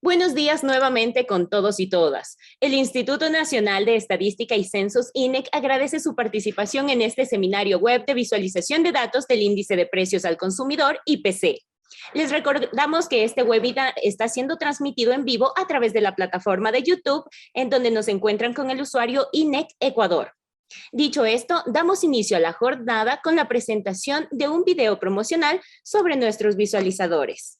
Buenos días nuevamente con todos y todas. El Instituto Nacional de Estadística y Censos, INEC, agradece su participación en este seminario web de visualización de datos del Índice de Precios al Consumidor, IPC. Les recordamos que este webinar está siendo transmitido en vivo a través de la plataforma de YouTube, en donde nos encuentran con el usuario INEC Ecuador. Dicho esto, damos inicio a la jornada con la presentación de un video promocional sobre nuestros visualizadores.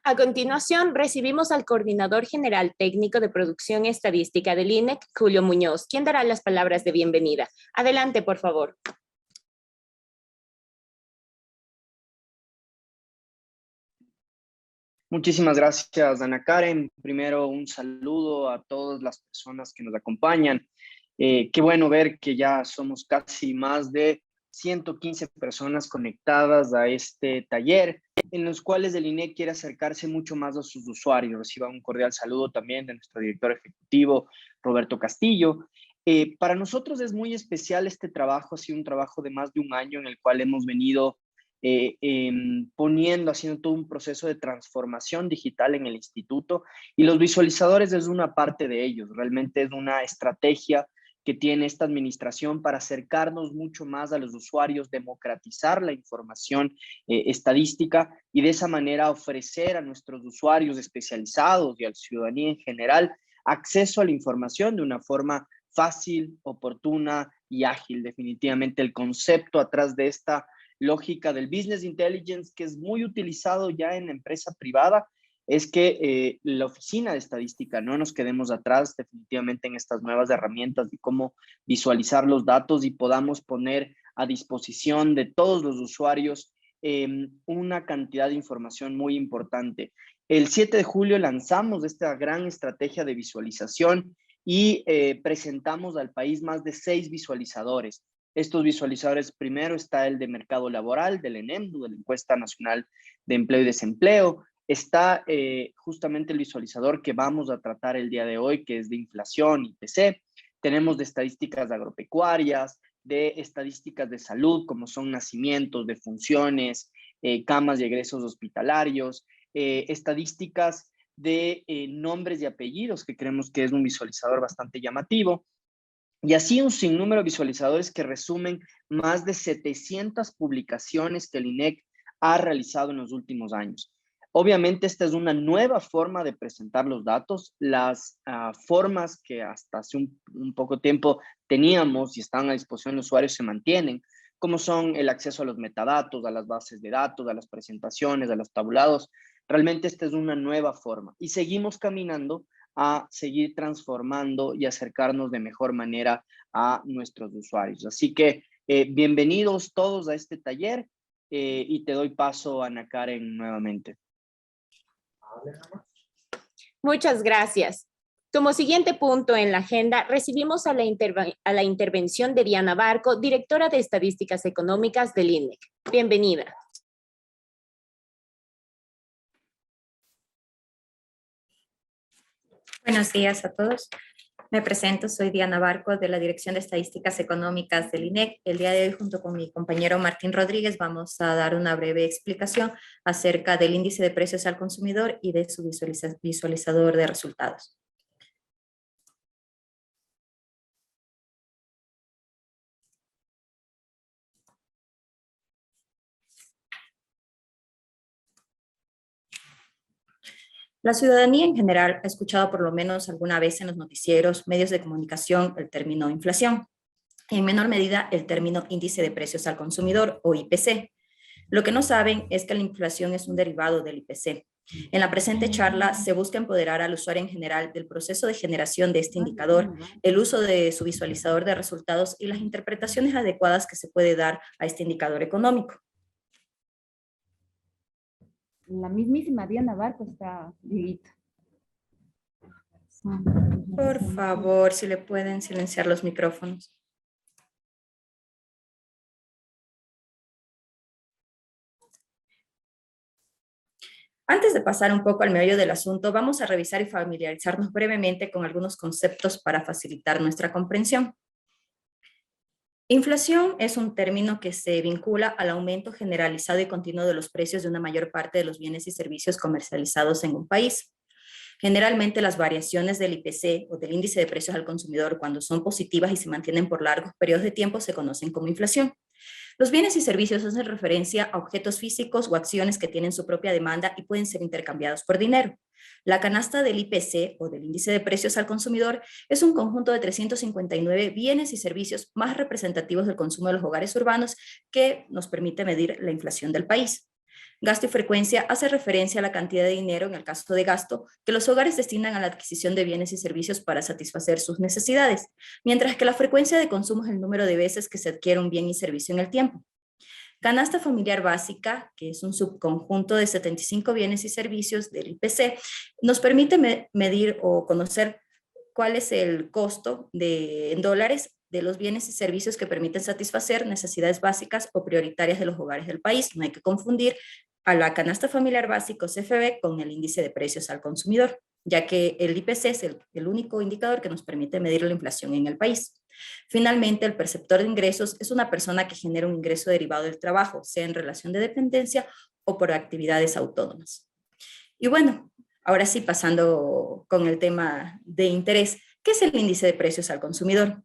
A continuación, recibimos al Coordinador General Técnico de Producción Estadística del INEC, Julio Muñoz, quien dará las palabras de bienvenida. Adelante, por favor. Muchísimas gracias, Ana Karen. Primero, un saludo a todas las personas que nos acompañan. Qué bueno ver que ya somos casi más de 115 personas conectadas a este taller, en los cuales el INEC quiere acercarse mucho más a sus usuarios. Reciba un cordial saludo también de nuestro director ejecutivo, Roberto Castillo. Para nosotros es muy especial este trabajo, ha sido un trabajo de más de un año en el cual hemos venido haciendo todo un proceso de transformación digital en el instituto, y los visualizadores es una parte de ellos. Realmente es una estrategia que tiene esta administración para acercarnos mucho más a los usuarios, democratizar la información estadística, y de esa manera ofrecer a nuestros usuarios especializados y a la ciudadanía en general acceso a la información de una forma fácil, oportuna y ágil. Definitivamente el concepto atrás de esta lógica del business intelligence, que es muy utilizado ya en la empresa privada, es que la oficina de estadística no nos quedemos atrás definitivamente en estas nuevas herramientas de cómo visualizar los datos, y podamos poner a disposición de todos los usuarios una cantidad de información muy importante. El 7 de julio lanzamos esta gran estrategia de visualización y presentamos al país más de 6 visualizadores. Estos visualizadores, primero está el de mercado laboral, del ENEMDU, de la Encuesta Nacional de Empleo y Desempleo. Está justamente el visualizador que vamos a tratar el día de hoy, que es de inflación, IPC. Tenemos de estadísticas agropecuarias, de estadísticas de salud, como son nacimientos, defunciones, camas y egresos hospitalarios, estadísticas de nombres y apellidos, que creemos que es un visualizador bastante llamativo. Y así un sinnúmero de visualizadores que resumen más de 700 publicaciones que el INEC ha realizado en los últimos años. Obviamente esta es una nueva forma de presentar los datos. Las formas que hasta hace un poco tiempo teníamos y están a disposición de usuarios se mantienen, como son el acceso a los metadatos, a las bases de datos, a las presentaciones, a los tabulados. Realmente esta es una nueva forma y seguimos caminando a seguir transformando y acercarnos de mejor manera a nuestros usuarios. Así que bienvenidos todos a este taller y te doy paso, Ana Karen, nuevamente. Muchas gracias. Como siguiente punto en la agenda, recibimos a la intervención de Diana Barco, directora de Estadísticas Económicas del INEC. Bienvenida. Buenos días a todos. Me presento, soy Diana Barco de la Dirección de Estadísticas Económicas del INEC. El día de hoy, junto con mi compañero Martín Rodríguez, vamos a dar una breve explicación acerca del índice de precios al consumidor y de su visualizador de resultados. La ciudadanía en general ha escuchado por lo menos alguna vez en los noticieros, medios de comunicación, el término inflación, y en menor medida el término índice de precios al consumidor o IPC. Lo que no saben es que la inflación es un derivado del IPC. En la presente charla se busca empoderar al usuario en general del proceso de generación de este indicador, el uso de su visualizador de resultados y las interpretaciones adecuadas que se puede dar a este indicador económico. La mismísima Diana Barco está, Dieguito. Por favor, si le pueden silenciar los micrófonos. Antes de pasar un poco al meollo del asunto, vamos a revisar y familiarizarnos brevemente con algunos conceptos para facilitar nuestra comprensión. Inflación es un término que se vincula al aumento generalizado y continuo de los precios de una mayor parte de los bienes y servicios comercializados en un país. Generalmente las variaciones del IPC o del índice de precios al consumidor, cuando son positivas y se mantienen por largos periodos de tiempo, se conocen como inflación. Los bienes y servicios hacen referencia a objetos físicos o acciones que tienen su propia demanda y pueden ser intercambiados por dinero. La canasta del IPC o del índice de precios al consumidor es un conjunto de 359 bienes y servicios más representativos del consumo de los hogares urbanos que nos permite medir la inflación del país. Gasto y frecuencia hace referencia a la cantidad de dinero, en el caso de gasto, que los hogares destinan a la adquisición de bienes y servicios para satisfacer sus necesidades, mientras que la frecuencia de consumo es el número de veces que se adquiere un bien y servicio en el tiempo. Canasta familiar básica, que es un subconjunto de 75 bienes y servicios del IPC, nos permite medir o conocer cuál es el costo en dólares de los bienes y servicios que permiten satisfacer necesidades básicas o prioritarias de los hogares del país. No hay que confundir a la canasta familiar básica o CFB con el índice de precios al consumidor, ya que el IPC es el único indicador que nos permite medir la inflación en el país. Finalmente, el perceptor de ingresos es una persona que genera un ingreso derivado del trabajo, sea en relación de dependencia o por actividades autónomas. Y bueno, ahora sí, pasando con el tema de interés, ¿qué es el índice de precios al consumidor?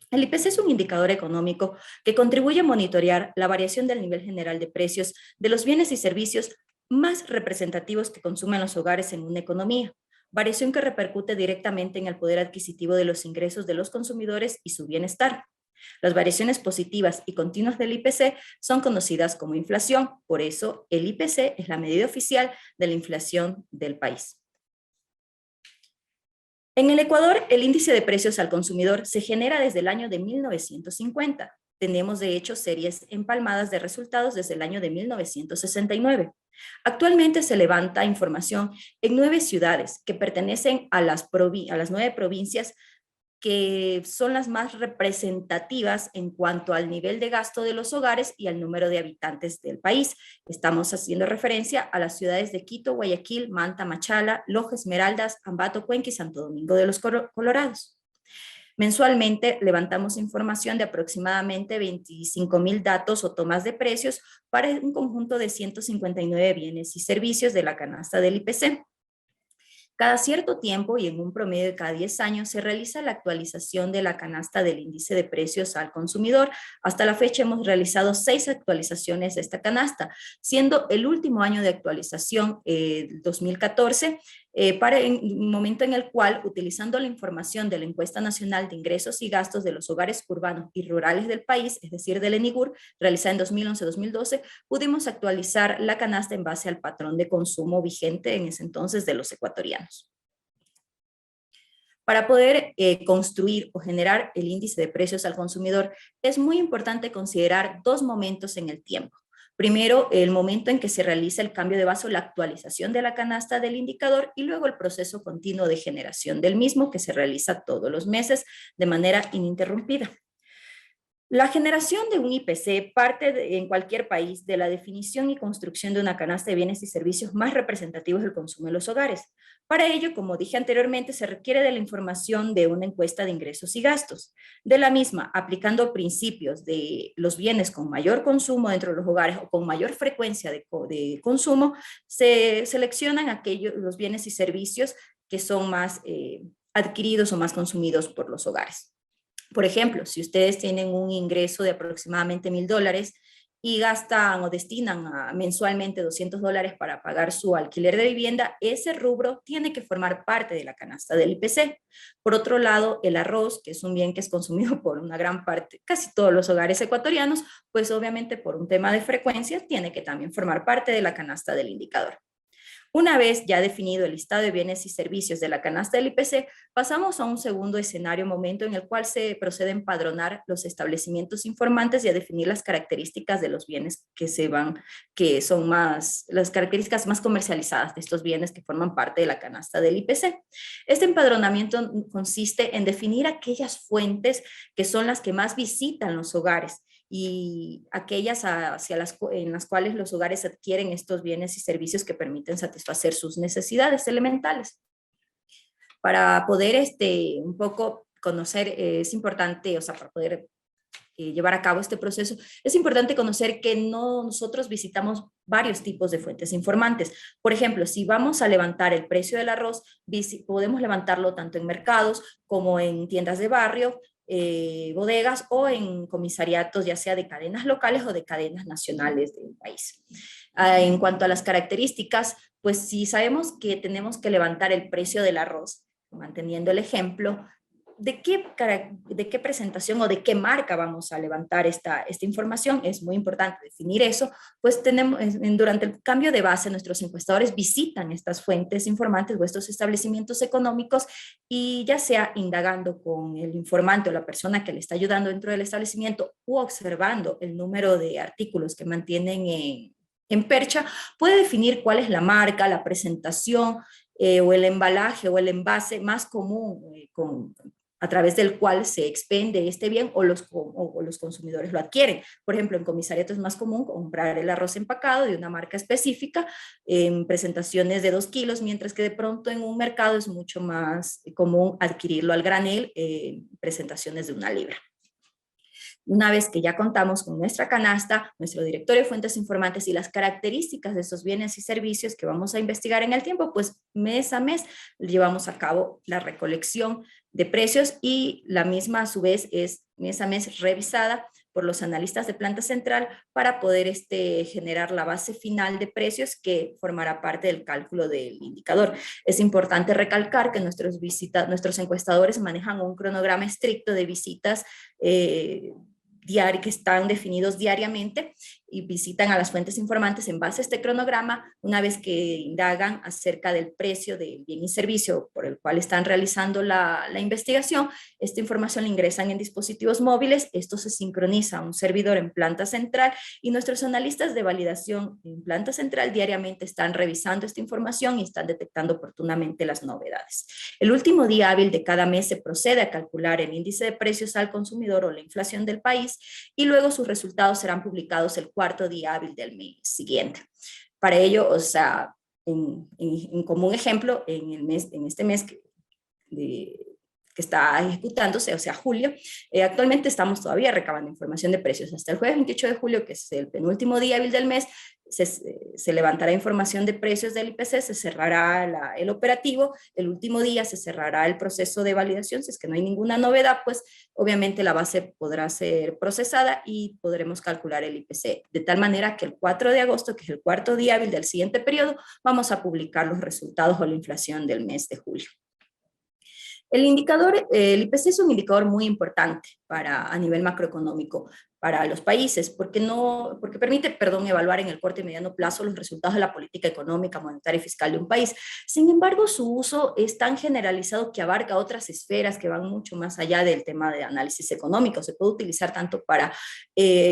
El IPC es un indicador económico que contribuye a monitorear la variación del nivel general de precios de los bienes y servicios más representativos que consumen los hogares en una economía, variación que repercute directamente en el poder adquisitivo de los ingresos de los consumidores y su bienestar. Las variaciones positivas y continuas del IPC son conocidas como inflación, por eso el IPC es la medida oficial de la inflación del país. En el Ecuador, el índice de precios al consumidor se genera desde el año de 1950. Tenemos, de hecho, series empalmadas de resultados desde el año de 1969. Actualmente se levanta información en 9 ciudades que pertenecen a las 9 provincias que son las más representativas en cuanto al nivel de gasto de los hogares y al número de habitantes del país. Estamos haciendo referencia a las ciudades de Quito, Guayaquil, Manta, Machala, Loja, Esmeraldas, Ambato, Cuenca y Santo Domingo de los Colorados. Mensualmente levantamos información de aproximadamente 25,000 datos o tomas de precios para un conjunto de 159 bienes y servicios de la canasta del IPC. Cada cierto tiempo y en un promedio de cada 10 años se realiza la actualización de la canasta del índice de precios al consumidor. Hasta la fecha hemos realizado 6 actualizaciones de esta canasta, siendo el último año de actualización, 2014, para un momento en el cual, utilizando la información de la Encuesta Nacional de Ingresos y Gastos de los Hogares Urbanos y Rurales del país, es decir, del ENIGUR, realizada en 2011-2012, pudimos actualizar la canasta en base al patrón de consumo vigente en ese entonces de los ecuatorianos. Para poder construir o generar el índice de precios al consumidor, es muy importante considerar dos momentos en el tiempo. Primero, el momento en que se realiza el cambio de base o la actualización de la canasta del indicador y luego el proceso continuo de generación del mismo que se realiza todos los meses de manera ininterrumpida. La generación de un IPC parte en cualquier país de la definición y construcción de una canasta de bienes y servicios más representativos del consumo en los hogares. Para ello, como dije anteriormente, se requiere de la información de una encuesta de ingresos y gastos. De la misma, aplicando principios de los bienes con mayor consumo dentro de los hogares o con mayor frecuencia de consumo, se seleccionan los bienes y servicios que son más adquiridos o más consumidos por los hogares. Por ejemplo, si ustedes tienen un ingreso de aproximadamente $1,000 y gastan o destinan mensualmente $200 para pagar su alquiler de vivienda, ese rubro tiene que formar parte de la canasta del IPC. Por otro lado, el arroz, que es un bien que es consumido por una gran parte, casi todos los hogares ecuatorianos, pues obviamente por un tema de frecuencia, tiene que también formar parte de la canasta del indicador. Una vez ya definido el listado de bienes y servicios de la canasta del IPC, pasamos a un segundo escenario, momento en el cual se procede a empadronar los establecimientos informantes y a definir las características de los bienes que son las características más comercializadas de estos bienes que forman parte de la canasta del IPC. Este empadronamiento consiste en definir aquellas fuentes que son las que más visitan los hogares y aquellas en las cuales los hogares adquieren estos bienes y servicios que permiten satisfacer sus necesidades elementales. Para poder un poco conocer, es importante, o sea, para poder llevar a cabo este proceso, es importante conocer que nosotros visitamos varios tipos de fuentes informantes. Por ejemplo, si vamos a levantar el precio del arroz, podemos levantarlo tanto en mercados como en tiendas de barrio, bodegas o en comisariatos, ya sea de cadenas locales o de cadenas nacionales del país. En cuanto a las características, pues si sabemos que tenemos que levantar el precio del arroz, manteniendo el ejemplo, ¿de qué presentación o de qué marca vamos a levantar esta información? Es muy importante definir eso, pues durante el cambio de base nuestros encuestadores visitan estas fuentes informantes o estos establecimientos económicos y ya sea indagando con el informante o la persona que le está ayudando dentro del establecimiento u observando el número de artículos que mantienen en percha, puede definir cuál es la marca, la presentación o el embalaje o el envase más común a través del cual se expende este bien o los consumidores lo adquieren. Por ejemplo, en comisariato es más común comprar el arroz empacado de una marca específica en presentaciones de 2 kilos, mientras que de pronto en un mercado es mucho más común adquirirlo al granel en presentaciones de 1 libra. Una vez que ya contamos con nuestra canasta, nuestro directorio de fuentes informantes y las características de esos bienes y servicios que vamos a investigar en el tiempo, pues mes a mes llevamos a cabo la recolección de precios y la misma a su vez es mes a mes revisada por los analistas de planta central para poder generar la base final de precios que formará parte del cálculo del indicador. Es importante recalcar que nuestros encuestadores manejan un cronograma estricto de visitas que están definidos diariamente y visitan a las fuentes informantes en base a este cronograma. Una vez que indagan acerca del precio del bien y servicio por el cual están realizando la investigación, esta información la ingresan en dispositivos móviles, esto se sincroniza a un servidor en planta central y nuestros analistas de validación en planta central diariamente están revisando esta información y están detectando oportunamente las novedades. El último día hábil de cada mes se procede a calcular el índice de precios al consumidor o la inflación del país y luego sus resultados serán publicados el 4º día hábil del mes siguiente. Para ello, o sea, como un ejemplo, en este mes que está ejecutándose, o sea, julio. Actualmente estamos todavía recabando información de precios. Hasta el jueves 28 de julio, que es el penúltimo día hábil del mes, se levantará información de precios del IPC, se cerrará el operativo, el último día se cerrará el proceso de validación. Si es que no hay ninguna novedad, pues obviamente la base podrá ser procesada y podremos calcular el IPC, de tal manera que el 4 de agosto, que es el cuarto día hábil del siguiente periodo, vamos a publicar los resultados o la inflación del mes de julio. El indicador, el IPC es un indicador muy importante a nivel macroeconómico para los países, porque permite, evaluar en el corto y mediano plazo los resultados de la política económica, monetaria y fiscal de un país. Sin embargo, su uso es tan generalizado que abarca otras esferas que van mucho más allá del tema de análisis económico. Se puede utilizar tanto para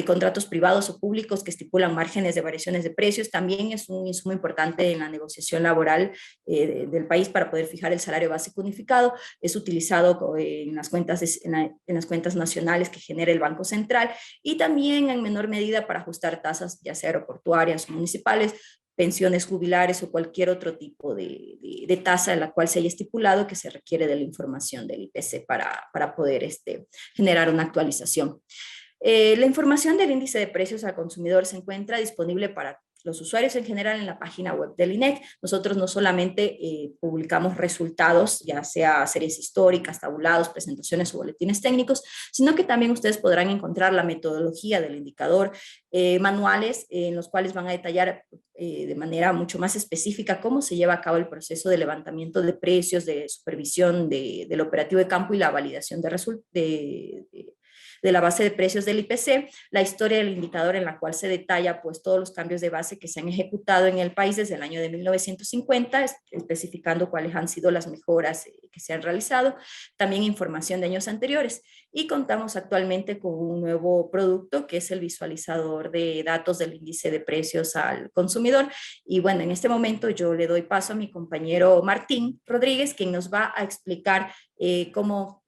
contratos privados o públicos que estipulan márgenes de variaciones de precios. También es un insumo importante en la negociación laboral del país para poder fijar el salario básico unificado. Es utilizado en las cuentas nacionales que genera el Banco Central, y también en menor medida para ajustar tasas, ya sea aeroportuarias o municipales, pensiones jubilares o cualquier otro tipo de tasa en la cual se haya estipulado que se requiere de la información del IPC para poder generar una actualización. La información del índice de precios al consumidor se encuentra disponible para los usuarios en general en la página web del INEC. Nosotros no solamente publicamos resultados, ya sea series históricas, tabulados, presentaciones o boletines técnicos, sino que también ustedes podrán encontrar la metodología del indicador, manuales en los cuales van a detallar de manera mucho más específica cómo se lleva a cabo el proceso de levantamiento de precios, de supervisión del operativo de campo y la validación de la base de precios del IPC, la historia del indicador en la cual se detalla pues todos los cambios de base que se han ejecutado en el país desde el año de 1950, especificando cuáles han sido las mejoras que se han realizado, también información de años anteriores, y contamos actualmente con un nuevo producto que es el visualizador de datos del índice de precios al consumidor. Y bueno, en este momento yo le doy paso a mi compañero Martín Rodríguez, quien nos va a explicar cómo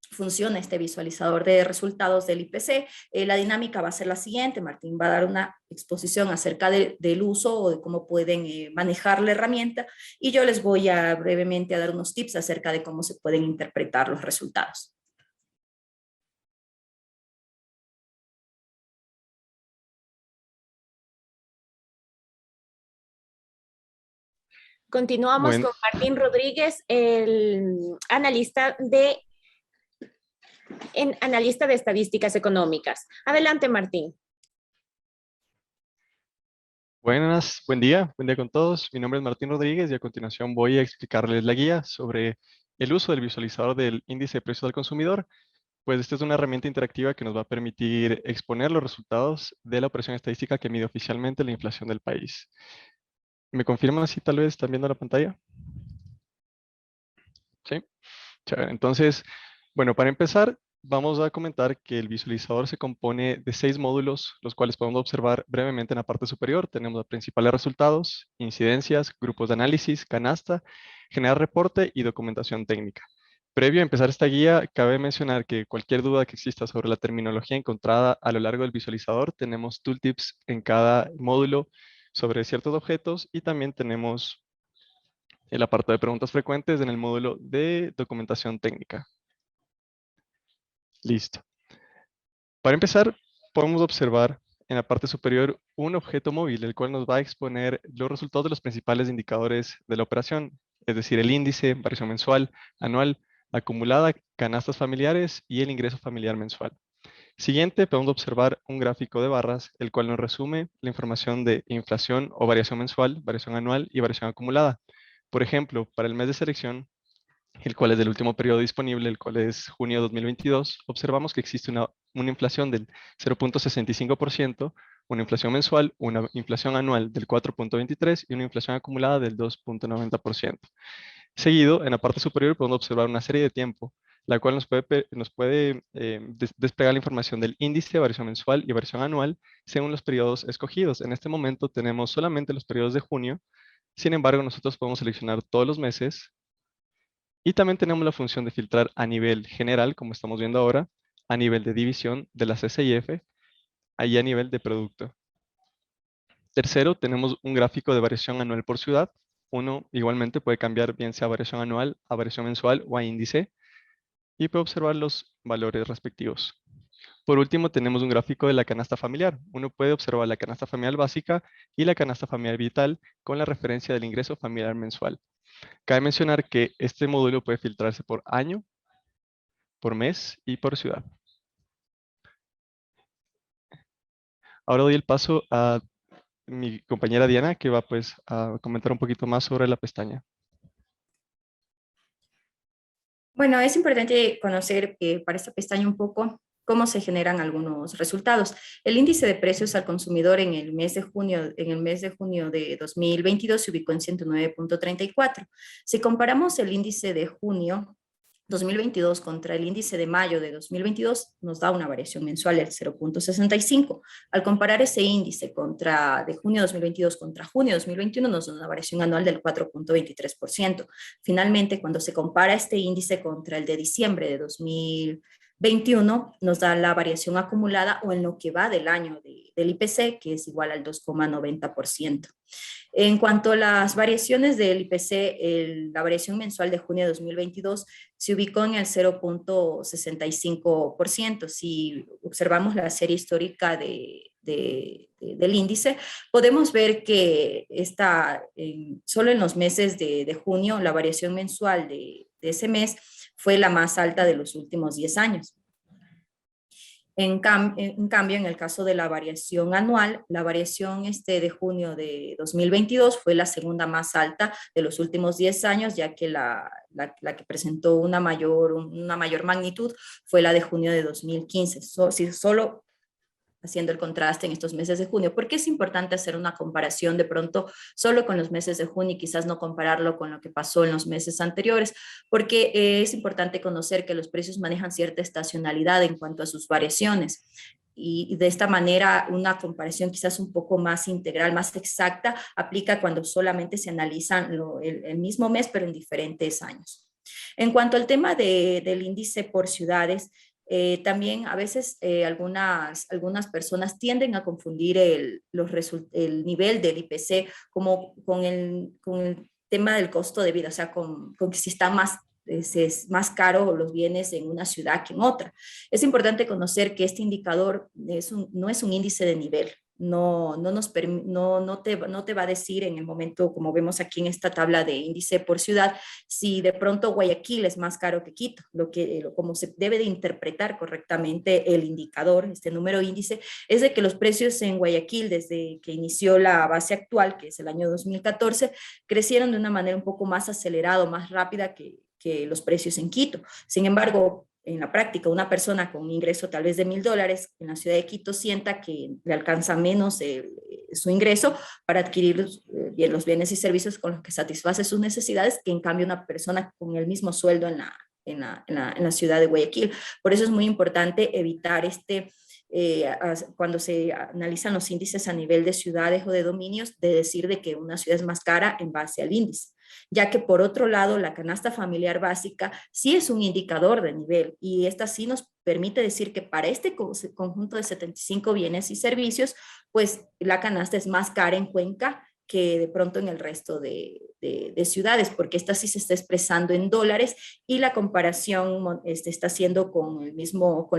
funciona este visualizador de resultados del IPC. La dinámica va a ser la siguiente. Martín va a dar una exposición acerca del uso o de cómo pueden manejar la herramienta, y yo les voy a brevemente a dar unos tips acerca de cómo se pueden interpretar los resultados. Continuamos con Martín Rodríguez, el analista de estadísticas económicas. Adelante, Martín. Buenas, buen día con todos. Mi nombre es Martín Rodríguez y a continuación voy a explicarles la guía sobre el uso del visualizador del índice de precios al consumidor. Pues esta es una herramienta interactiva que nos va a permitir exponer los resultados de la operación estadística que mide oficialmente la inflación del país. ¿Me confirman si tal vez están viendo la pantalla? Sí. Chévere. Entonces, bueno, para empezar, vamos a comentar que el visualizador se compone de 6 módulos, los cuales podemos observar brevemente en la parte superior. Tenemos los principales resultados, incidencias, grupos de análisis, canasta, generar reporte y documentación técnica. Previo a empezar esta guía, cabe mencionar que cualquier duda que exista sobre la terminología encontrada a lo largo del visualizador, tenemos tooltips en cada módulo sobre ciertos objetos, y también tenemos el apartado de preguntas frecuentes en el módulo de documentación técnica. Listo. Para empezar, podemos observar en la parte superior un objeto móvil, el cual nos va a exponer los resultados de los principales indicadores de la operación, es decir, el índice, variación mensual, anual, acumulada, canastas familiares y el ingreso familiar mensual. Siguiente, podemos observar un gráfico de barras, el cual nos resume la información de inflación o variación mensual, variación anual y variación acumulada. Por ejemplo, para el mes de selección, el cual es del último periodo disponible, el cual es junio de 2022, observamos que existe una inflación del 0.65%, una inflación mensual, una inflación anual del 4.23% y una inflación acumulada del 2.90%. Seguido, en la parte superior podemos observar una serie de tiempo, la cual nos puede desplegar la información del índice, variación mensual y variación anual según los periodos escogidos. En este momento tenemos solamente los periodos de junio. Sin embargo, nosotros podemos seleccionar todos los meses, y también tenemos la función de filtrar a nivel general, como estamos viendo ahora, a nivel de división de la CCIF, ahí a nivel de producto. Tercero, tenemos un gráfico de variación anual por ciudad. Uno igualmente puede cambiar bien sea variación anual, a variación mensual o a índice. y puede observar los valores respectivos. Por último, tenemos un gráfico de la canasta familiar. Uno puede observar la canasta familiar básica y la canasta familiar vital con la referencia del ingreso familiar mensual. Cabe mencionar que este módulo puede filtrarse por año, por mes y por ciudad. Ahora doy el paso a mi compañera Diana, que va pues a comentar un poquito más sobre la pestaña. Bueno, es importante conocer para esta pestaña un poco cómo se generan algunos resultados. El índice de precios al consumidor en el mes de junio, de 2022 se ubicó en 109.34. Si comparamos el índice de junio 2022 contra el índice de mayo de 2022, nos da una variación mensual del 0.65. Al comparar ese índice de junio 2022 contra junio 2021, nos da una variación anual del 4.23%. Finalmente, cuando se compara este índice contra el de diciembre de 2021, nos da la variación acumulada o en lo que va del año del IPC, que es igual al 2.90%. En cuanto a las variaciones del IPC, la variación mensual de junio de 2022 se ubicó en el 0.65%. Si observamos la serie histórica del índice, podemos ver que solo en los meses de junio, la variación mensual de ese mes fue la más alta de los últimos 10 años. En cambio, en el caso de la variación anual, la variación de junio de 2022 fue la segunda más alta de los últimos 10 años, ya que la que presentó una mayor magnitud fue la de junio de 2015. Solo haciendo el contraste en estos meses de junio. ¿Por qué es importante hacer una comparación de pronto solo con los meses de junio y quizás no compararlo con lo que pasó en los meses anteriores? Porque es importante conocer que los precios manejan cierta estacionalidad en cuanto a sus variaciones. Y de esta manera una comparación quizás un poco más integral, más exacta, aplica cuando solamente se analizan el mismo mes, pero en diferentes años. En cuanto al tema del índice por ciudades, también a veces algunas personas tienden a confundir el nivel del IPC como con el tema del costo de vida, o sea, con que si está es más caro los bienes en una ciudad que en otra. Es importante conocer que este indicador no es un índice de nivel. No te va a decir en el momento, como vemos aquí en esta tabla de índice por ciudad, si de pronto Guayaquil es más caro que Quito. Como se debe de interpretar correctamente el indicador, este número índice, es de que los precios en Guayaquil, desde que inició la base actual, que es el año 2014, crecieron de una manera un poco más acelerada, más rápida que los precios en Quito. Sin embargo, en la práctica, una persona con un ingreso tal vez de $1,000 en la ciudad de Quito sienta que le alcanza menos su ingreso para adquirir los bienes y servicios con los que satisface sus necesidades que en cambio una persona con el mismo sueldo en la ciudad de Guayaquil. Por eso es muy importante evitar cuando se analizan los índices a nivel de ciudades o de dominios, de decir de que una ciudad es más cara en base al índice, ya que por otro lado la canasta familiar básica sí es un indicador de nivel y esta sí nos permite decir que para este conjunto de 75 bienes y servicios, pues la canasta es más cara en Cuenca que de pronto en el resto de ciudades, porque esta sí se está expresando en dólares y la comparación está haciendo con el mismo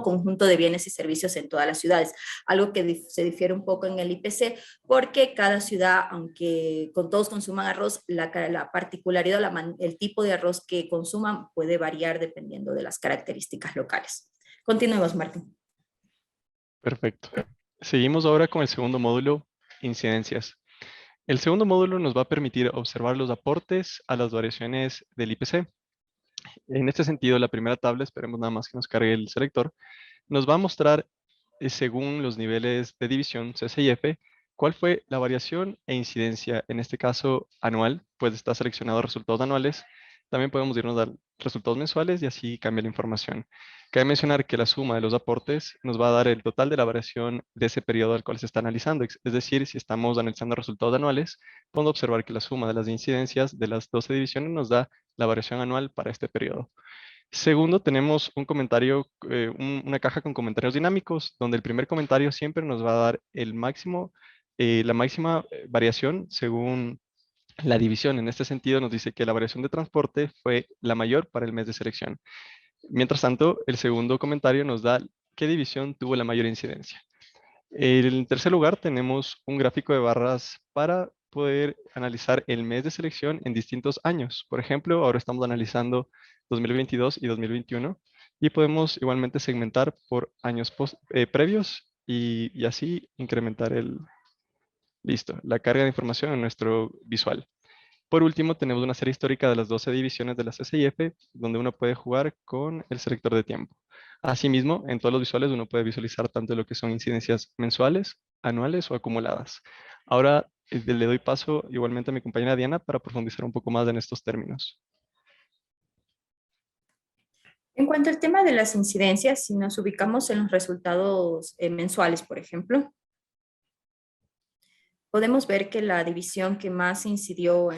conjunto de bienes y servicios en todas las ciudades, algo que se difiere un poco en el IPC, porque cada ciudad, aunque todos consuman arroz, la particularidad, el tipo de arroz que consuman puede variar dependiendo de las características locales. Continuemos, Martín. Perfecto. Seguimos ahora con el segundo módulo, incidencias. El segundo módulo nos va a permitir observar los aportes a las variaciones del IPC. En este sentido, la primera tabla, esperemos nada más que nos cargue el selector, nos va a mostrar, según los niveles de división CC y F, cuál fue la variación e incidencia, en este caso anual, pues está seleccionado resultados anuales. También podemos irnos a resultados mensuales y así cambia la información. Cabe mencionar que la suma de los aportes nos va a dar el total de la variación de ese periodo al cual se está analizando. Es decir, si estamos analizando resultados anuales, podemos observar que la suma de las incidencias de las 12 divisiones nos da la variación anual para este periodo. Segundo, tenemos un comentario, una caja con comentarios dinámicos, donde el primer comentario siempre nos va a dar la máxima variación según La división en este sentido nos dice que la variación de transporte fue la mayor para el mes de selección. Mientras tanto, el segundo comentario nos da qué división tuvo la mayor incidencia. En tercer lugar, tenemos un gráfico de barras para poder analizar el mes de selección en distintos años. Por ejemplo, ahora estamos analizando 2022 y 2021 y podemos igualmente segmentar por años previos y así incrementar la carga de información en nuestro visual. Por último, tenemos una serie histórica de las 12 divisiones de la CCIF, donde uno puede jugar con el selector de tiempo. Asimismo, en todos los visuales uno puede visualizar tanto lo que son incidencias mensuales, anuales o acumuladas. Ahora le doy paso igualmente a mi compañera Diana para profundizar un poco más en estos términos. En cuanto al tema de las incidencias, si nos ubicamos en los resultados mensuales, por ejemplo, podemos ver que la división que más incidió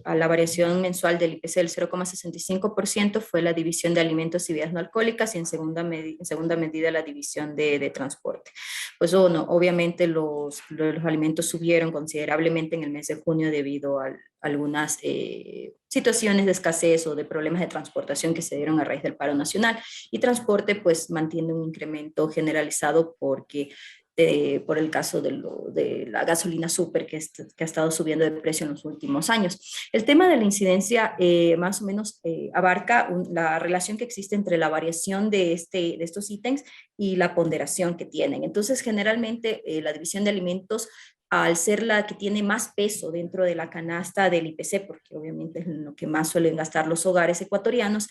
a la variación mensual del IPC del 0,65% fue la división de alimentos y bebidas no alcohólicas y en segunda medida la división de transporte. Pues obviamente los alimentos subieron considerablemente en el mes de junio debido a algunas situaciones de escasez o de problemas de transportación que se dieron a raíz del paro nacional, y transporte pues mantiene un incremento generalizado porque por el caso de la gasolina súper que ha estado subiendo de precio en los últimos años. El tema de la incidencia más o menos abarca la relación que existe entre la variación de estos ítems y la ponderación que tienen. Entonces, generalmente la división de alimentos, al ser la que tiene más peso dentro de la canasta del IPC, porque obviamente es lo que más suelen gastar los hogares ecuatorianos,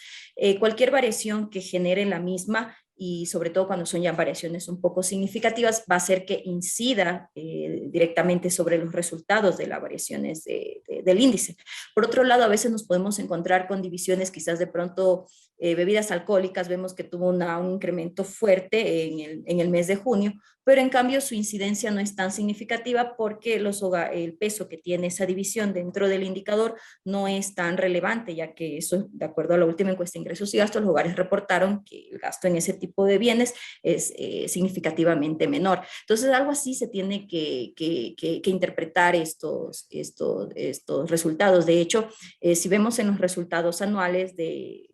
cualquier variación que genere la misma, y sobre todo cuando son ya variaciones un poco significativas, va a hacer que incida directamente sobre los resultados de las variaciones del índice. Por otro lado, a veces nos podemos encontrar con divisiones quizás de pronto bebidas alcohólicas, vemos que tuvo un incremento fuerte en el mes de junio, pero en cambio su incidencia no es tan significativa porque el peso que tiene esa división dentro del indicador no es tan relevante, ya que eso, de acuerdo a la última encuesta de ingresos y gastos, los hogares reportaron que el gasto en ese tipo de bienes es significativamente menor. Entonces, algo así se tiene que interpretar estos resultados. De hecho, si vemos en los resultados anuales de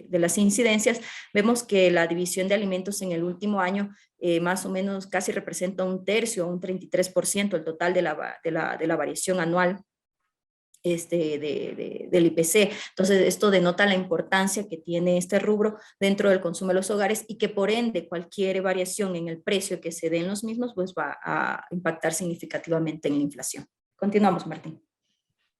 las incidencias, vemos que la división de alimentos en el último año más o menos casi representa un tercio, un 33% el total de la variación anual del IPC. Entonces, esto denota la importancia que tiene este rubro dentro del consumo de los hogares y que por ende cualquier variación en el precio que se dé en los mismos pues va a impactar significativamente en la inflación. Continuamos, Martín.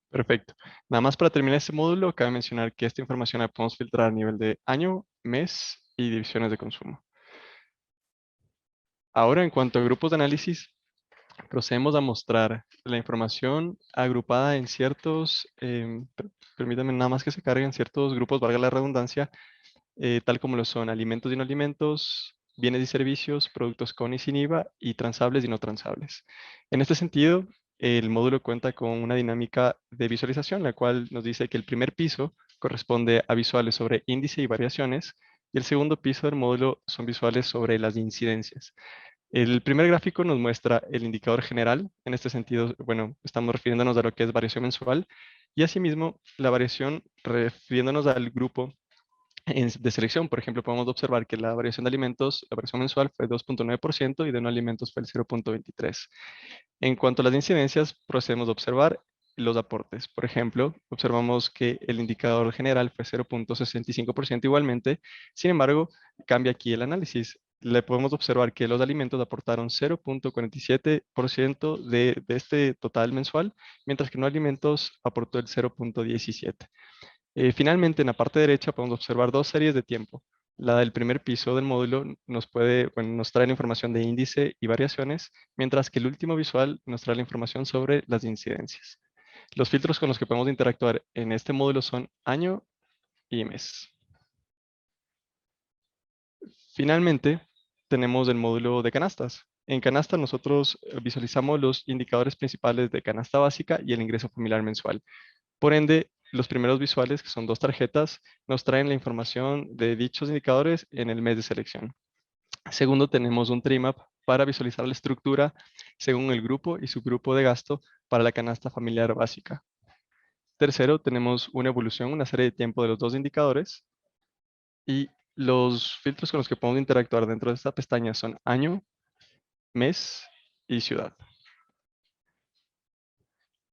Perfecto. Nada más para terminar este módulo, cabe mencionar que esta información la podemos filtrar a nivel de año, mes y divisiones de consumo. Ahora, en cuanto a grupos de análisis, procedemos a mostrar la información agrupada en ciertos, permítanme nada más que se carguen ciertos grupos, valga la redundancia, tal como lo son alimentos y no alimentos, bienes y servicios, productos con y sin IVA y transables y no transables. En este sentido, el módulo cuenta con una dinámica de visualización, la cual nos dice que el primer piso corresponde a visuales sobre índice y variaciones, y el segundo piso del módulo son visuales sobre las incidencias. El primer gráfico nos muestra el indicador general. En este sentido, bueno, estamos refiriéndonos a lo que es variación mensual y asimismo la variación refiriéndonos al grupo de selección. Por ejemplo, podemos observar que la variación de alimentos, la variación mensual fue 2.9% y de no alimentos fue el 0.23%. En cuanto a las incidencias, procedemos a observar los aportes. Por ejemplo, observamos que el indicador general fue 0.65% igualmente. Sin embargo, cambia aquí el análisis. Le podemos observar que los alimentos aportaron 0.47% de este total mensual, mientras que no alimentos aportó el 0.17%. Finalmente, en la parte derecha podemos observar dos series de tiempo. La del primer piso del módulo nos trae la información de índice y variaciones, mientras que el último visual nos trae la información sobre las incidencias. Los filtros con los que podemos interactuar en este módulo son año y mes. Finalmente, tenemos el módulo de canastas. En canasta nosotros visualizamos los indicadores principales de canasta básica y el ingreso familiar mensual. Por ende, los primeros visuales, que son dos tarjetas, nos traen la información de dichos indicadores en el mes de selección. Segundo, tenemos un trimap para visualizar la estructura según el grupo y subgrupo de gasto para la canasta familiar básica. Tercero, tenemos una evolución, una serie de tiempo de los dos indicadores. Y los filtros con los que podemos interactuar dentro de esta pestaña son año, mes y ciudad.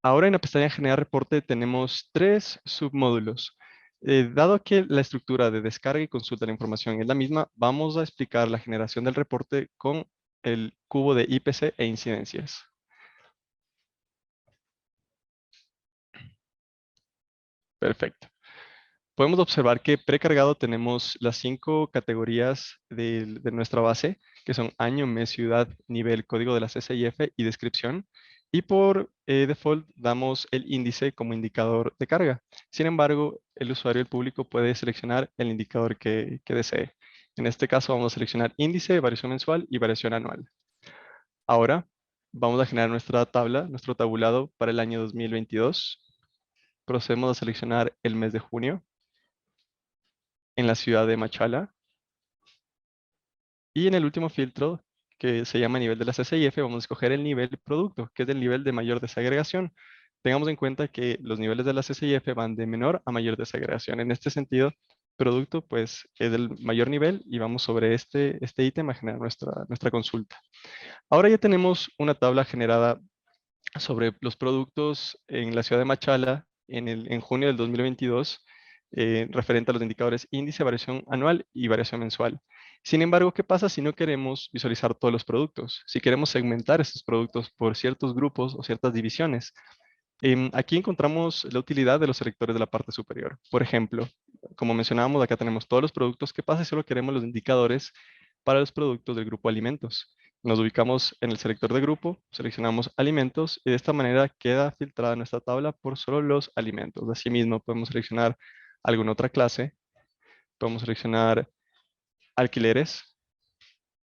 Ahora en la pestaña generar reporte tenemos 3 submódulos. Dado que la estructura de descarga y consulta de la información es la misma, vamos a explicar la generación del reporte con el cubo de IPC e incidencias. Perfecto. Podemos observar que precargado tenemos las 5 categorías de nuestra base, que son año, mes, ciudad, nivel, código de la CCIF y descripción. Y por default damos el índice como indicador de carga. Sin embargo, el usuario, el público, puede seleccionar el indicador que desee. En este caso vamos a seleccionar índice, variación mensual y variación anual. Ahora vamos a generar nuestra tabla, nuestro tabulado para el año 2022. Procedemos a seleccionar el mes de junio en la ciudad de Machala. Y en el último filtro, que se llama nivel de la CCIF, vamos a escoger el nivel producto, que es el nivel de mayor desagregación. Tengamos en cuenta que los niveles de la CCIF van de menor a mayor desagregación. En este sentido, producto pues es el mayor nivel y vamos sobre este ítem a generar nuestra consulta. Ahora ya tenemos una tabla generada sobre los productos en la ciudad de Machala en junio del 2022, referente a los indicadores índice, variación anual y variación mensual. Sin embargo, ¿qué pasa si no queremos visualizar todos los productos? Si queremos segmentar estos productos por ciertos grupos o ciertas divisiones. Aquí encontramos la utilidad de los selectores de la parte superior. Por ejemplo, como mencionábamos, acá tenemos todos los productos. ¿Qué pasa si solo queremos los indicadores para los productos del grupo alimentos? Nos ubicamos en el selector de grupo, seleccionamos alimentos y de esta manera queda filtrada nuestra tabla por solo los alimentos. Asimismo, podemos seleccionar alguna otra clase, podemos seleccionar alquileres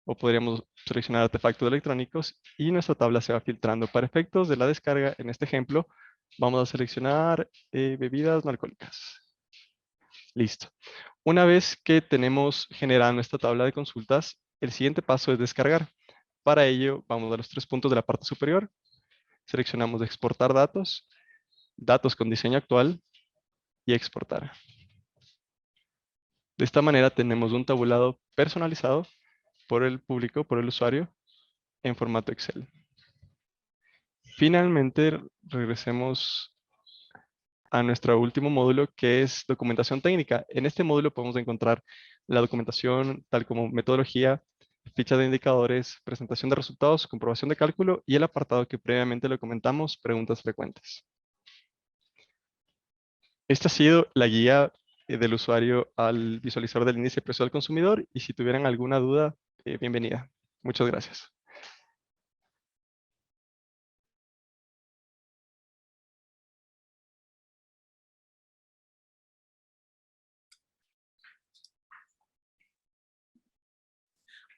o podríamos seleccionar artefactos electrónicos y nuestra tabla se va filtrando. Para efectos de la descarga, en este ejemplo, vamos a seleccionar bebidas no alcohólicas. Listo. Una vez que tenemos generada nuestra tabla de consultas, el siguiente paso es descargar. Para ello, vamos a los 3 puntos de la parte superior. Seleccionamos exportar datos, datos con diseño actual y exportar. De esta manera tenemos un tabulado personalizado por el público, por el usuario, en formato Excel. Finalmente, regresemos a nuestro último módulo, que es documentación técnica. En este módulo podemos encontrar la documentación tal como metodología, ficha de indicadores, presentación de resultados, comprobación de cálculo y el apartado que previamente lo comentamos, preguntas frecuentes. Esta ha sido la guía del usuario al visualizador del índice de precio al consumidor y si tuvieran alguna duda, bienvenida. Muchas gracias.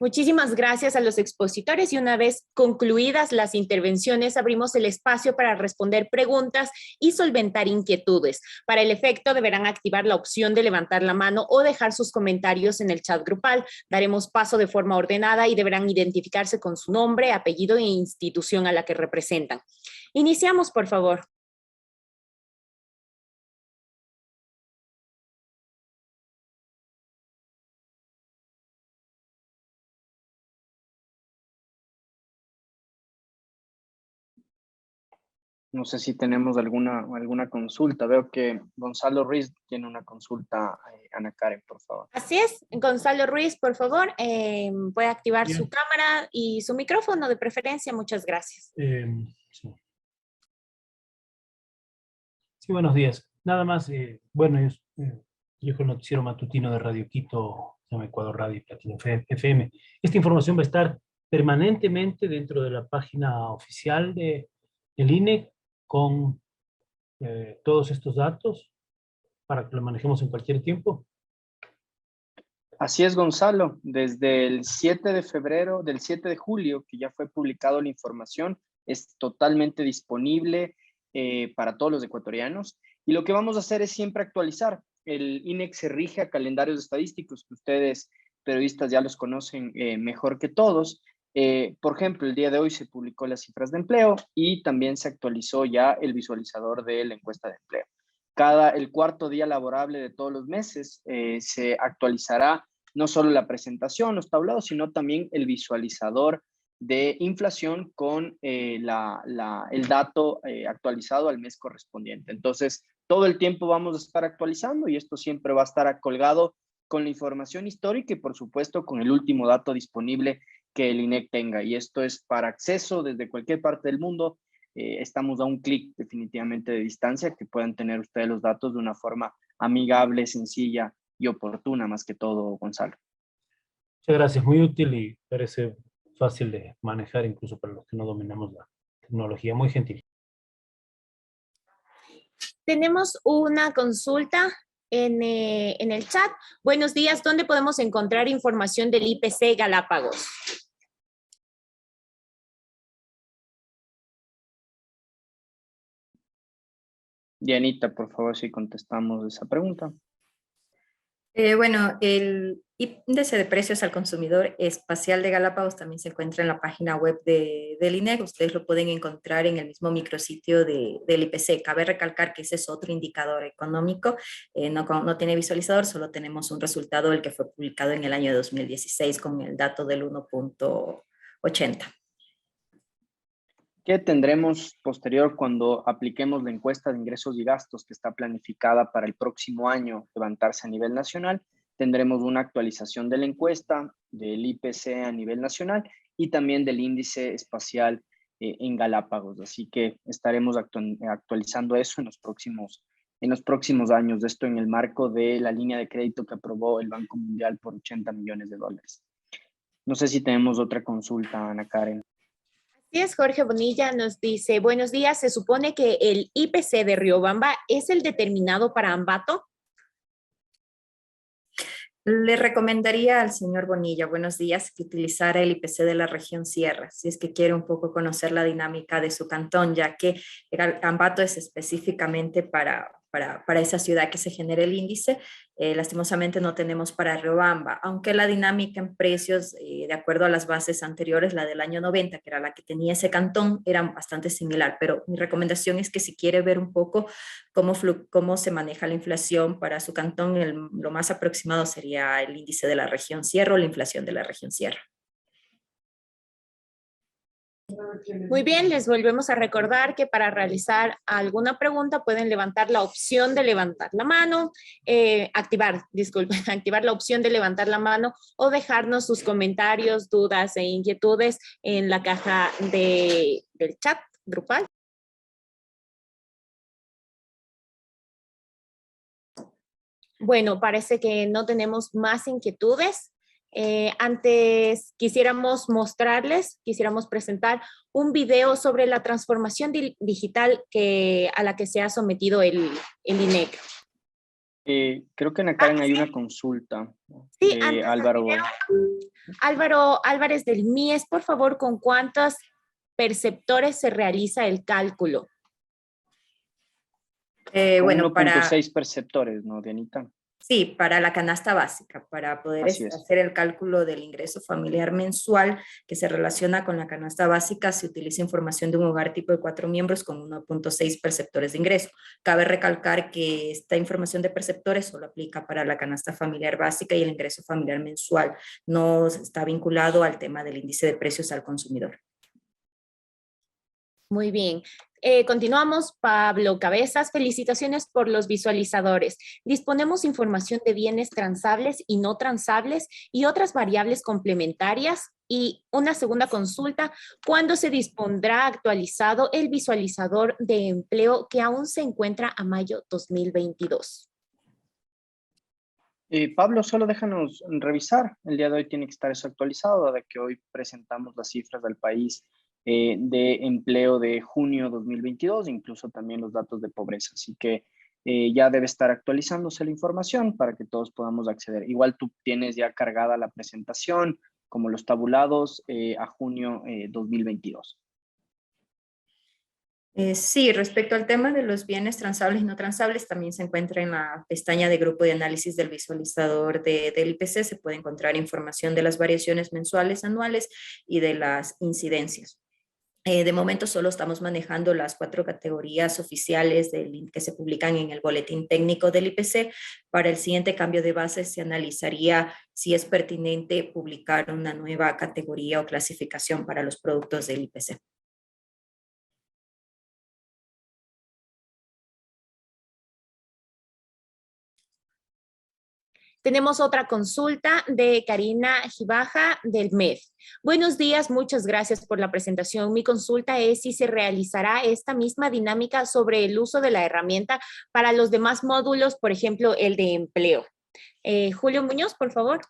Muchísimas gracias a los expositores y una vez concluidas las intervenciones abrimos el espacio para responder preguntas y solventar inquietudes. Para el efecto deberán activar la opción de levantar la mano o dejar sus comentarios en el chat grupal. Daremos paso de forma ordenada y deberán identificarse con su nombre, apellido e institución a la que representan. Iniciamos, por favor. No sé si tenemos alguna consulta. Veo que Gonzalo Ruiz tiene una consulta. Ana Karen, por favor. Así es, Gonzalo Ruiz, por favor, puede activar Bien. su cámara y su micrófono de preferencia. Muchas gracias. Sí. Sí, buenos días. Nada más, bueno, yo con el noticiero matutino de Radio Quito, se llama Ecuador Radio y Platino FM. Esta información va a estar permanentemente dentro de la página oficial del INE con todos estos datos para que lo manejemos en cualquier tiempo. Así es, Gonzalo. Desde el 7 de febrero, del 7 de julio, que ya fue publicado la información, es totalmente disponible para todos los ecuatorianos. Y lo que vamos a hacer es siempre actualizar. El INEC se rige a calendarios estadísticos, que ustedes, periodistas, ya los conocen mejor que todos. Por ejemplo, el día de hoy se publicó las cifras de empleo y también se actualizó ya el visualizador de la encuesta de empleo. El cuarto día laborable de todos los meses se actualizará no solo la presentación, los tablados, sino también el visualizador de inflación con el dato actualizado al mes correspondiente. Entonces, todo el tiempo vamos a estar actualizando y esto siempre va a estar colgado con la información histórica y, por supuesto, con el último dato disponible que el INEC tenga. Y esto es para acceso desde cualquier parte del mundo. Estamos a un clic definitivamente de distancia que puedan tener ustedes los datos de una forma amigable, sencilla y oportuna, más que todo, Gonzalo. Muchas gracias, muy útil y parece fácil de manejar incluso para los que no dominamos la tecnología. Muy gentil. Tenemos una consulta en el chat. Buenos días, ¿dónde podemos encontrar información del IPC Galápagos? Dianita, por favor, si contestamos esa pregunta. Bueno, el índice de precios al consumidor espacial de Galápagos también se encuentra en la página web del INEC. Ustedes lo pueden encontrar en el mismo micrositio del IPC. Cabe recalcar que ese es otro indicador económico. No tiene visualizador, solo tenemos un resultado, el que fue publicado en el año 2016 con el dato del 1.80. ¿Qué tendremos posterior cuando apliquemos la encuesta de ingresos y gastos que está planificada para el próximo año levantarse a nivel nacional? Tendremos una actualización de la encuesta, del IPC a nivel nacional y también del índice espacial en Galápagos. Así que estaremos actualizando eso en los próximos años. Esto en el marco de la línea de crédito que aprobó el Banco Mundial por $80 millones. No sé si tenemos otra consulta, Ana Karen. Así es, Jorge Bonilla nos dice, buenos días, se supone que el IPC de Riobamba es el determinado para Ambato. Le recomendaría al señor Bonilla, buenos días, que utilizara el IPC de la región Sierra, si es que quiere un poco conocer la dinámica de su cantón, ya que Ambato es específicamente para esa ciudad que se genera el índice. Lastimosamente no tenemos para Riobamba, aunque la dinámica en precios, de acuerdo a las bases anteriores, la del año 90, que era la que tenía ese cantón, era bastante similar, pero mi recomendación es que si quiere ver un poco cómo se maneja la inflación para su cantón, lo más aproximado sería el índice de la región Sierra o la inflación de la región Sierra. Muy bien, les volvemos a recordar que para realizar alguna pregunta pueden levantar la opción de levantar la mano, activar la opción de levantar la mano o dejarnos sus comentarios, dudas e inquietudes en la caja del chat grupal. Bueno, parece que no tenemos más inquietudes. Antes quisiéramos presentar un video sobre la transformación digital a la que se ha sometido el INEC. Creo que en acá hay una consulta Sí, de Álvaro. Álvaro Álvarez del MIES, por favor, ¿con cuántos perceptores se realiza el cálculo? Bueno, 1.6 perceptores, ¿no, Dianita? Sí, para la canasta básica, para poder hacer el cálculo del ingreso familiar mensual que se relaciona con la canasta básica, se utiliza información de un hogar tipo de 4 miembros con 1.6 perceptores de ingreso. Cabe recalcar que esta información de perceptores solo aplica para la canasta familiar básica y el ingreso familiar mensual. No está vinculado al tema del índice de precios al consumidor. Muy bien. Continuamos. Pablo Cabezas, felicitaciones por los visualizadores. Disponemos información de bienes transables y no transables y otras variables complementarias. Y una segunda consulta, ¿cuándo se dispondrá actualizado el visualizador de empleo que aún se encuentra a mayo 2022? Pablo, solo déjanos revisar. El día de hoy tiene que estar eso actualizado, dado que hoy presentamos las cifras del país de empleo de junio 2022, incluso también los datos de pobreza. Así que ya debe estar actualizándose la información para que todos podamos acceder. Igual tú tienes ya cargada la presentación, como los tabulados a junio 2022. Sí, respecto al tema de los bienes transables y no transables, también se encuentra en la pestaña de grupo de análisis del visualizador del IPC. Se puede encontrar información de las variaciones mensuales, anuales y de las incidencias. De momento solo estamos manejando las 4 categorías oficiales que se publican en el boletín técnico del IPC. Para el siguiente cambio de base se analizaría si es pertinente publicar una nueva categoría o clasificación para los productos del IPC. Tenemos otra consulta de Karina Gibaja del MED. Buenos días, muchas gracias por la presentación. Mi consulta es si se realizará esta misma dinámica sobre el uso de la herramienta para los demás módulos, por ejemplo, el de empleo. Julio Muñoz, por favor.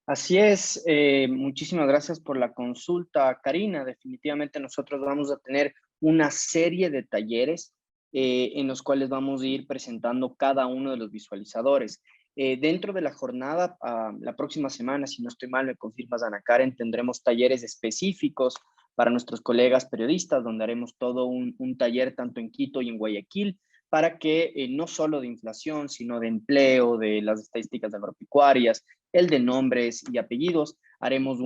Así es, muchísimas gracias por la consulta, Karina. Definitivamente nosotros vamos a tener una serie de talleres en los cuales vamos a ir presentando cada uno de los visualizadores. Dentro de la jornada, la próxima semana, si no estoy mal, me confirmas, Ana Karen, tendremos talleres específicos para nuestros colegas periodistas, donde haremos todo un taller tanto en Quito y en Guayaquil, para que no solo de inflación, sino de empleo, de las estadísticas agropecuarias, el de nombres y apellidos, haremos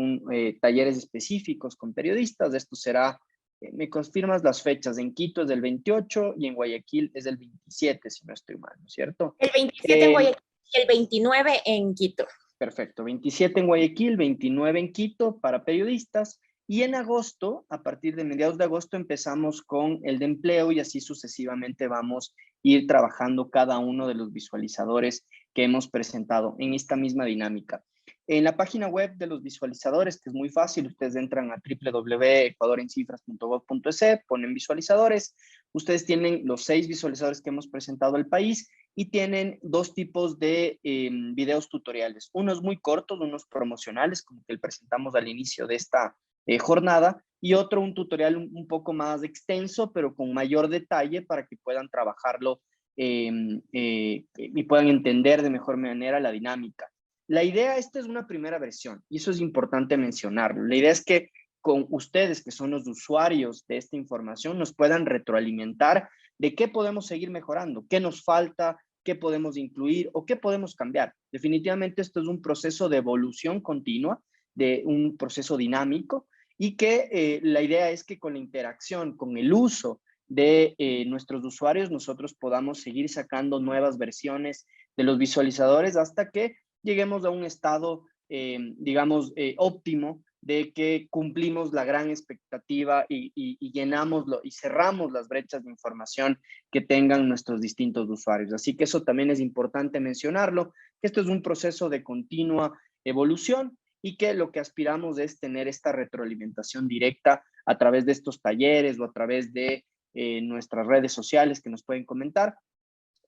talleres específicos con periodistas. Esto será, me confirmas las fechas, en Quito es del 28 y en Guayaquil es del 27, si no estoy mal, ¿no es cierto? El 27 en Guayaquil y el 29 en Quito. Perfecto, 27 en Guayaquil, 29 en Quito para periodistas. Y en agosto, a partir de mediados de agosto, empezamos con el de empleo y así sucesivamente vamos a ir trabajando cada uno de los visualizadores que hemos presentado en esta misma dinámica. En la página web de los visualizadores, que es muy fácil, ustedes entran a www.ecuadorencifras.gov.es, ponen visualizadores, ustedes tienen los 6 visualizadores que hemos presentado al país y tienen 2 tipos de videos tutoriales, unos muy cortos, unos promocionales, como que el presentamos al inicio de esta jornada, y otro, un tutorial un poco más extenso, pero con mayor detalle para que puedan trabajarlo y puedan entender de mejor manera la dinámica. La idea, esta es una primera versión, y eso es importante mencionarlo. La idea es que con ustedes, que son los usuarios de esta información, nos puedan retroalimentar de qué podemos seguir mejorando, qué nos falta, qué podemos incluir o qué podemos cambiar. Definitivamente esto es un proceso de evolución continua, de un proceso dinámico, y que la idea es que con la interacción, con el uso de nuestros usuarios, nosotros podamos seguir sacando nuevas versiones de los visualizadores hasta que lleguemos a un estado, digamos, óptimo, de que cumplimos la gran expectativa y llenamos y cerramos las brechas de información que tengan nuestros distintos usuarios. Así que eso también es importante mencionarlo, que esto es un proceso de continua evolución y que lo que aspiramos es tener esta retroalimentación directa a través de estos talleres o a través de nuestras redes sociales que nos pueden comentar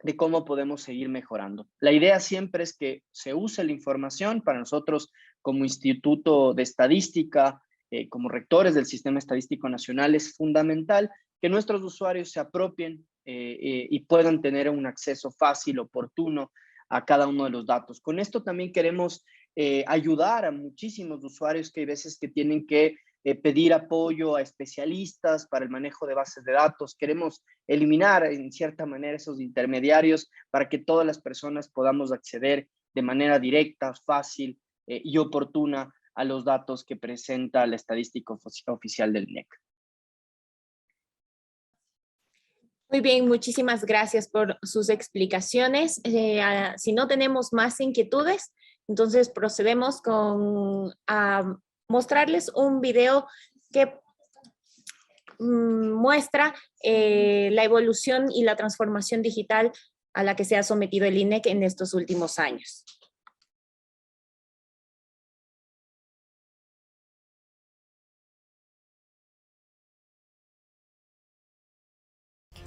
de cómo podemos seguir mejorando. La idea siempre es que se use la información. Para nosotros como Instituto de Estadística, como rectores del Sistema Estadístico Nacional, es fundamental que nuestros usuarios se apropien y puedan tener un acceso fácil, oportuno a cada uno de los datos. Con esto también queremos ayudar a muchísimos usuarios que hay veces que tienen que pedir apoyo a especialistas para el manejo de bases de datos. Queremos eliminar en cierta manera esos intermediarios para que todas las personas podamos acceder de manera directa, fácil y oportuna a los datos que presenta la estadística oficial del INEC. Muy bien, muchísimas gracias por sus explicaciones. Si no tenemos más inquietudes, entonces procedemos a mostrarles un video que muestra la evolución y la transformación digital a la que se ha sometido el INEC en estos últimos años.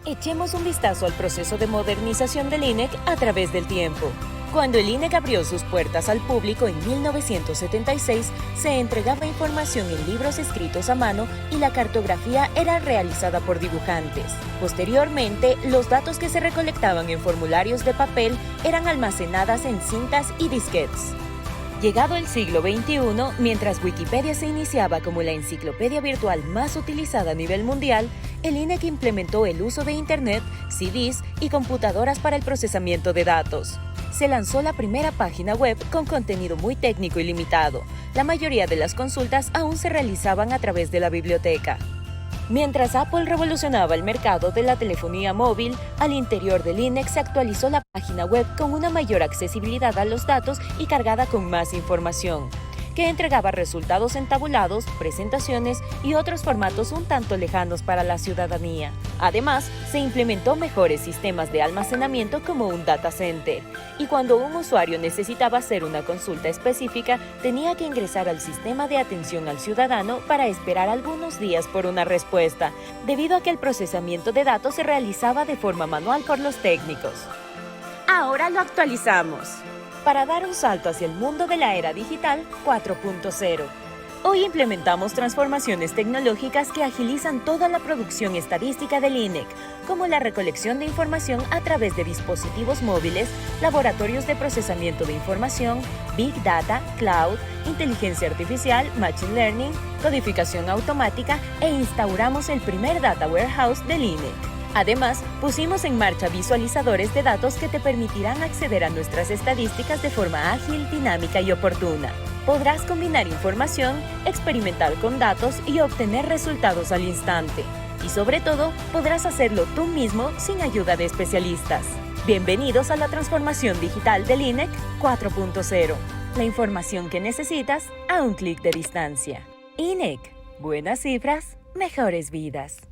Echemos un vistazo al proceso de modernización del INEC a través del tiempo. Cuando el INEC abrió sus puertas al público en 1976, se entregaba información en libros escritos a mano y la cartografía era realizada por dibujantes. Posteriormente, los datos que se recolectaban en formularios de papel eran almacenadas en cintas y disquetes. Llegado el siglo XXI, mientras Wikipedia se iniciaba como la enciclopedia virtual más utilizada a nivel mundial, el INEC implementó el uso de Internet, CDs y computadoras para el procesamiento de datos. Se lanzó la primera página web con contenido muy técnico y limitado. La mayoría de las consultas aún se realizaban a través de la biblioteca. Mientras Apple revolucionaba el mercado de la telefonía móvil, al interior del INEC se actualizó la página web con una mayor accesibilidad a los datos y cargada con más información, que entregaba resultados entabulados, presentaciones y otros formatos un tanto lejanos para la ciudadanía. Además, se implementó mejores sistemas de almacenamiento como un data center, y cuando un usuario necesitaba hacer una consulta específica, tenía que ingresar al sistema de atención al ciudadano para esperar algunos días por una respuesta, debido a que el procesamiento de datos se realizaba de forma manual por los técnicos. Ahora lo actualizamos para dar un salto hacia el mundo de la era digital 4.0. Hoy implementamos transformaciones tecnológicas que agilizan toda la producción estadística del INEC, como la recolección de información a través de dispositivos móviles, laboratorios de procesamiento de información, Big Data, Cloud, inteligencia artificial, Machine Learning, codificación automática e instauramos el primer Data Warehouse del INEC. Además, pusimos en marcha visualizadores de datos que te permitirán acceder a nuestras estadísticas de forma ágil, dinámica y oportuna. Podrás combinar información, experimentar con datos y obtener resultados al instante. Y sobre todo, podrás hacerlo tú mismo sin ayuda de especialistas. Bienvenidos a la transformación digital del INEC 4.0. La información que necesitas a un clic de distancia. INEC. Buenas cifras, mejores vidas.